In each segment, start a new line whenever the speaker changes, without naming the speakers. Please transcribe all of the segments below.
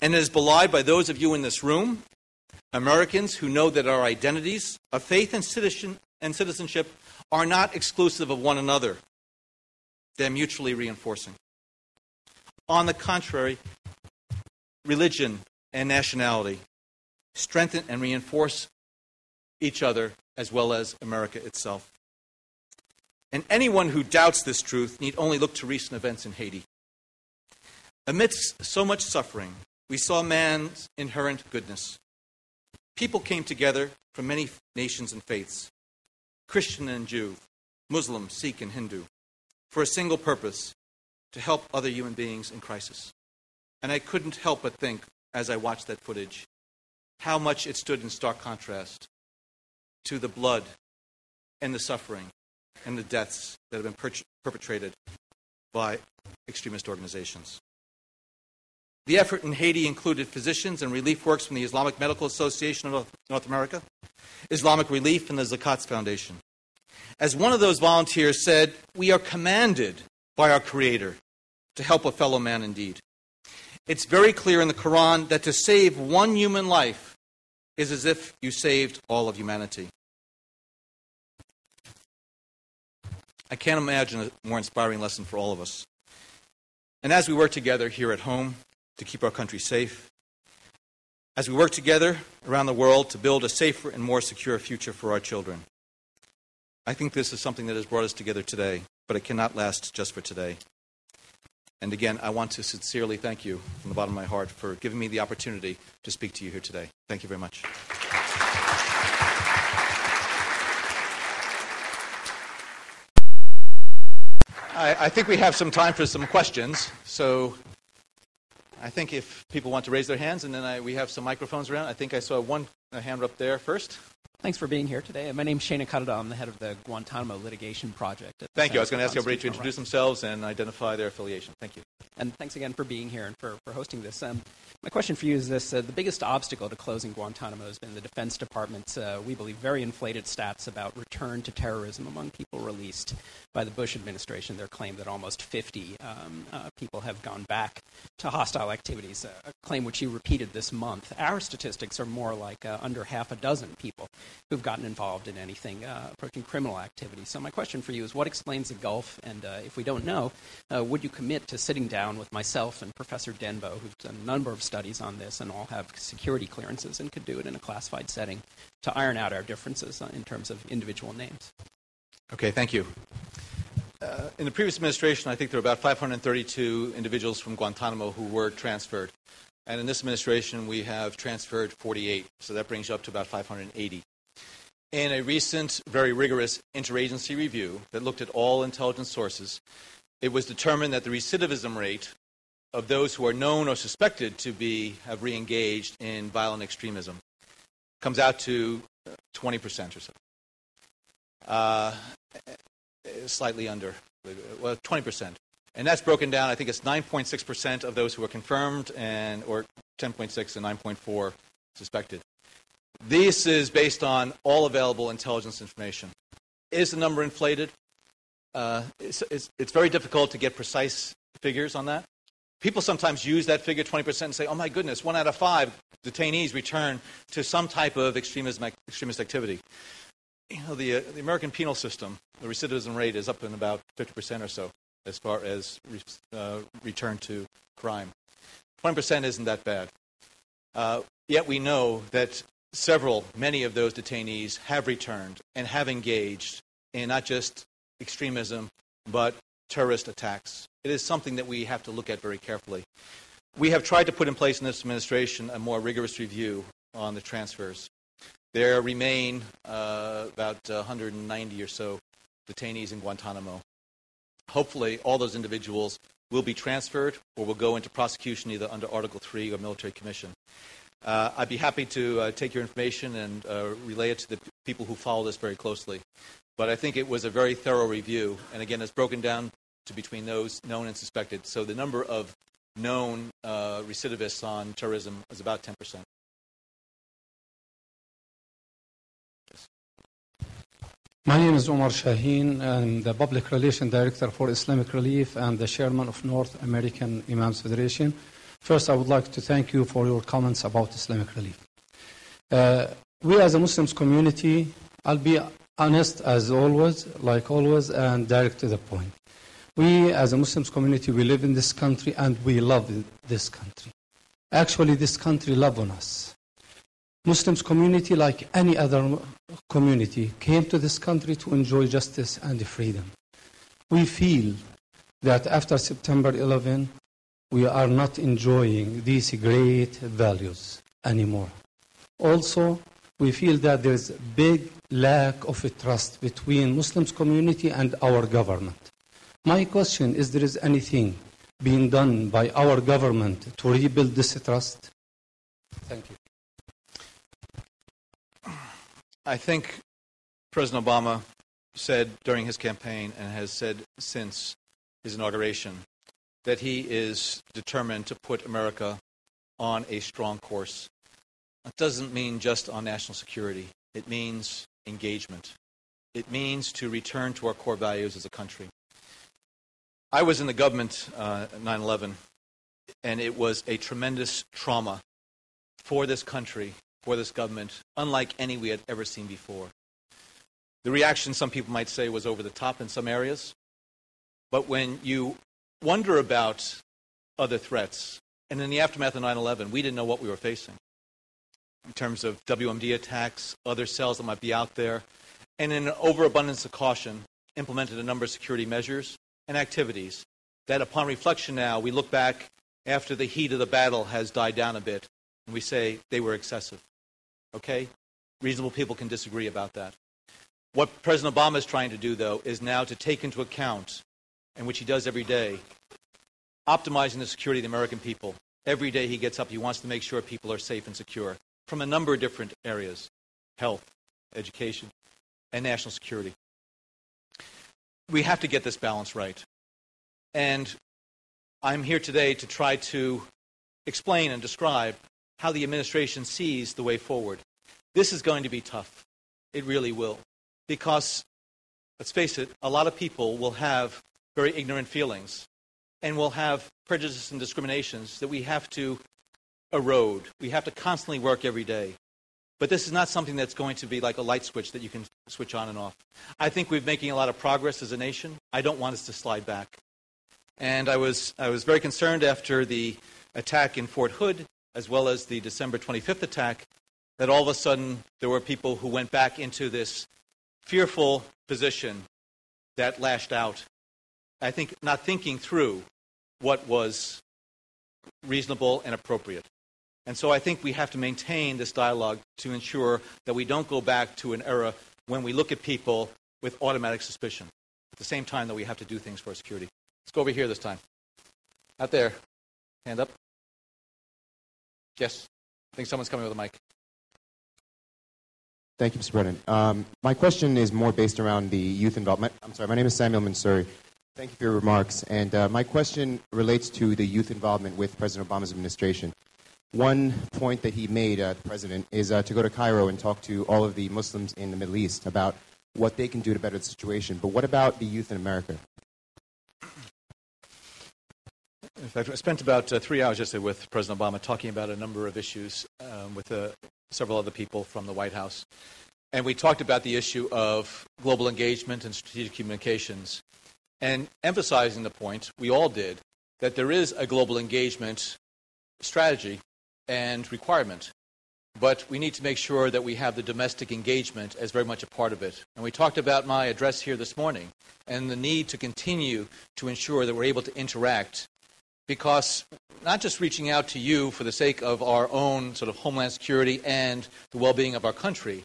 and it is belied by those of you in this room, Americans who know that our identities of faith and citizenship are not exclusive of one another. They're mutually reinforcing. On the contrary, religion and nationality strengthen and reinforce each other as well as America itself. And anyone who doubts this truth need only look to recent events in Haiti. Amidst so much suffering, we saw man's inherent goodness. People came together from many nations and faiths, Christian and Jew, Muslim, Sikh, and Hindu, for a single purpose, to help other human beings in crisis. And I couldn't help but think, as I watched that footage, how much it stood in stark contrast to the blood and the suffering and the deaths that have been perpetrated by extremist organizations. The effort in Haiti included physicians and relief works from the Islamic Medical Association of North America, Islamic Relief, and the Zakats Foundation. As one of those volunteers said, we are commanded by our Creator to help a fellow man indeed. It's very clear in the Quran that to save one human life is as if you saved all of humanity. I can't imagine a more inspiring lesson for all of us. And as we work together here at home to keep our country safe, as we work together around the world to build a safer and more secure future for our children, I think this is something that has brought us together today, but it cannot last just for today. And again, I want to sincerely thank you from the bottom of my heart for giving me the opportunity to speak to you here today. Thank you very much. I think we have some time for some questions, so I think if people want to raise their hands, and then we have some microphones around. I think I saw one hand up there first.
Thanks for being here today. My name is Shana Kadada. I'm the head of the Guantanamo Litigation Project.
Thank you. I was going to ask everybody to introduce themselves and identify their affiliation. Thank you.
And thanks again for being here and for hosting this. My question for you is this. The biggest obstacle to closing Guantanamo has been the Defense Department's, we believe, very inflated stats about return to terrorism among people released by the Bush administration. Their claim that almost 50 people have gone back to hostile activities, a claim which you repeated this month. Our statistics are more like under half a dozen people who've gotten involved in anything approaching criminal activity. So my question for you is, what explains the gulf? And if we don't know, would you commit to sitting down with myself and Professor Denbo, who've done a number of studies on this and all have security clearances and could do it in a classified setting, to iron out our differences in terms of individual names?
Okay, thank you. In the previous administration, I think there were about 532 individuals from Guantanamo who were transferred. And in this administration, we have transferred 48. So that brings you up to about 580. In a recent, very rigorous interagency review that looked at all intelligence sources, it was determined that the recidivism rate of those who are known or suspected to have re-engaged in violent extremism comes out to 20% or so. Slightly under, 20%. And that's broken down, I think it's 9.6% of those who are confirmed, or 10.6 and 9.4 suspected. This is based on all available intelligence information. Is the number inflated? It's very difficult to get precise figures on that. People sometimes use that figure, 20%, and say, oh my goodness, 1 out of 5 detainees return to some type of extremist activity. You know, the American penal system, the recidivism rate is up in about 50% or so as far as return to crime. 20% isn't that bad. Yet we know that many of those detainees have returned and have engaged in not just extremism, but terrorist attacks. It is something that we have to look at very carefully. We have tried to put in place in this administration a more rigorous review on the transfers. There remain about 190 or so detainees in Guantanamo. Hopefully, all those individuals will be transferred or will go into prosecution either under Article 3 or military commission. I'd be happy to take your information and relay it to the people who follow this very closely. But I think it was a very thorough review, and again, it's broken down to between those known and suspected. So the number of known recidivists on terrorism is about 10%.
My name is Omar Shaheen. I'm the Public Relations Director for Islamic Relief and the Chairman of North American Imams Federation. First, I would like to thank you for your comments about Islamic relief. We as a Muslims community, I'll be honest as always, like always, and direct to the point. We as a Muslims community, we live in this country and we love this country. Actually, this country loves on us. Muslims community, like any other community, came to this country to enjoy justice and freedom. We feel that after September 11, we are not enjoying these great values anymore. Also, we feel that there is a big lack of trust between Muslims community and our government. My question is, there is anything being done by our government to rebuild this trust? Thank you.
I think President Obama said during his campaign and has said since his inauguration that he is determined to put America on a strong course. That doesn't mean just on national security. It means engagement. It means to return to our core values as a country. I was in the government at 9/11, and it was a tremendous trauma for this country, for this government, unlike any we had ever seen before. The reaction, some people might say, was over the top in some areas. But when you wonder about other threats, and in the aftermath of 9/11, we didn't know what we were facing in terms of WMD attacks, other cells that might be out there, and in an overabundance of caution, implemented a number of security measures and activities that upon reflection now, we look back after the heat of the battle has died down a bit, and we say they were excessive. Okay? Reasonable people can disagree about that. What President Obama is trying to do, though, is now to take into account, and which he does every day, optimizing the security of the American people. Every day he gets up, he wants to make sure people are safe and secure from a number of different areas: health, education, and national security. We have to get this balance right. And I'm here today to try to explain and describe how the administration sees the way forward. This is going to be tough. It really will. Because, let's face it, a lot of people will have very ignorant feelings and will have prejudices and discriminations that we have to erode. We have to constantly work every day. But this is not something that's going to be like a light switch that you can switch on and off. I think we're making a lot of progress as a nation. I don't want us to slide back. And I was very concerned after the attack in Fort Hood, as well as the December 25th attack, that all of a sudden there were people who went back into this fearful position that lashed out. I think not thinking through what was reasonable and appropriate. And so I think we have to maintain this dialogue to ensure that we don't go back to an era when we look at people with automatic suspicion, at the same time that we have to do things for our security. Let's go over here this time. Out there. Hand up. Yes. I think someone's coming with a mic.
Thank you, Mr. Brennan. My question is more based around the youth involvement. My name is Samuel Mansouri. Thank you for your remarks. And my question relates to the youth involvement with President Obama's administration. One point that he made, the president, is to go to Cairo and talk to all of the Muslims in the Middle East about what they can do to better the situation. But what about the youth in America?
In fact, I spent about 3 hours yesterday with President Obama talking about a number of issues with several other people from the White House. And we talked about the issue of global engagement and strategic communications, and emphasizing the point, we all did, that there is a global engagement strategy and requirement, but we need to make sure that we have the domestic engagement as very much a part of it. And we talked about my address here this morning and the need to continue to ensure that we're able to interact, because not just reaching out to you for the sake of our own sort of homeland security and the well-being of our country,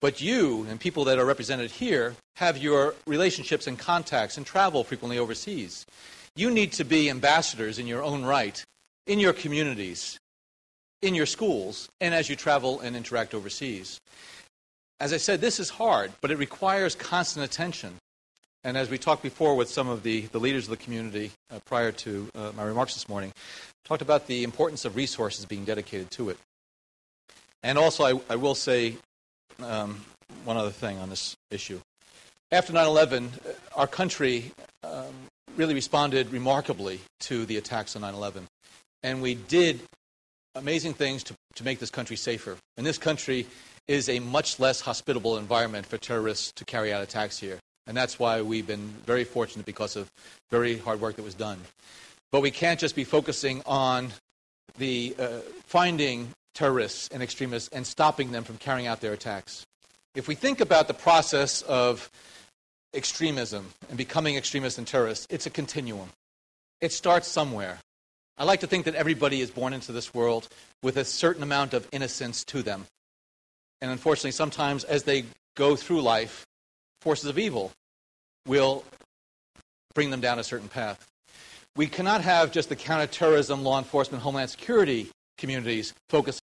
but you and people that are represented here have your relationships and contacts and travel frequently overseas. You need to be ambassadors in your own right, in your communities, in your schools, and as you travel and interact overseas. As I said, this is hard, but it requires constant attention. And as we talked before with some of the leaders of the community prior to my remarks this morning, talked about the importance of resources being dedicated to it. And also, I will say one other thing on this issue. After 9/11, our country really responded remarkably to the attacks on 9/11. and we did amazing things to make this country safer. And this country is a much less hospitable environment for terrorists to carry out attacks here. And that's why we've been very fortunate because of very hard work that was done. But we can't just be focusing on the finding terrorists and extremists and stopping them from carrying out their attacks. If we think about the process of extremism and becoming extremists and terrorists, it's a continuum. It starts somewhere. I like to think that everybody is born into this world with a certain amount of innocence to them. And unfortunately, sometimes as they go through life, forces of evil will bring them down a certain path. We cannot have just the counterterrorism, law enforcement, homeland security communities focus